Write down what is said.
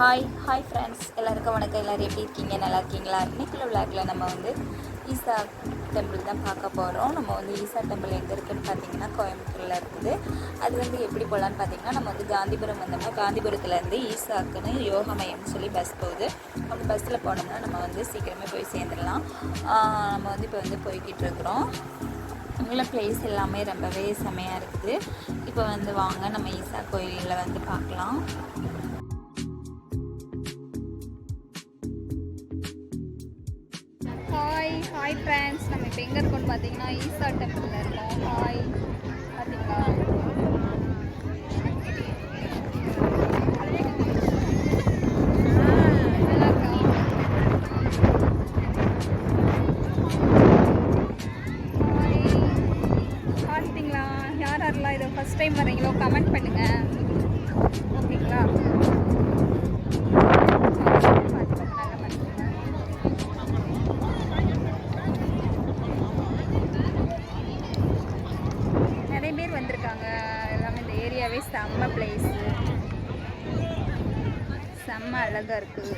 Hi friends, எல்லாருக்கும் வணக்கம். எல்லோரும் எப்படி இருக்கீங்க? நல்லா இருக்கீங்களா? இன்றைக்குள்ள விளாக்கில் நம்ம ஈசா டெம்பிள் தான் பார்க்க போகிறோம். நம்ம ஈசா டெம்பிள் எங்கே இருக்குதுன்னு பார்த்தீங்கன்னா கோயம்புத்தூரில் இருக்குது. அது எப்படி போகலான்னு பார்த்தீங்கன்னா, நம்ம காந்திபுரம் வந்தோம்னா காந்திபுரத்துலேருந்து ஈசாக்குன்னு யோகா மையம்னு சொல்லி பஸ் போகுது. அந்த பஸ்ஸில் போனோம்னா நம்ம சீக்கிரமே போய் சேர்ந்துடலாம். நம்ம இப்போ போய்கிட்டு இருக்கிறோம். உள்ள பிளேஸ் எல்லாமே ரொம்பவே செமையாக இருக்குது. இப்போ வாங்க நம்ம ஈசா கோயிலில் பார்க்கலாம். ஹாய் ஃப்ரெண்ட்ஸ், நம்ம இப்போ எங்கே இருக்கோம்னு பார்த்தீங்கன்னா ஈசா டெம்பிளில் இருக்கோம். பார்த்தீங்களா? பார்த்தீங்களா? யாரெல்லாம் இதை ஃபஸ்ட் டைம் வரீங்களோ கமெண்ட் பண்ணுங்கள், ஓகேங்களா? வந்திருக்காங்க எல்லாமே. இந்த ஏரியாவே செம்ம பிளேஸு, செம்ம அழகாக இருக்குது.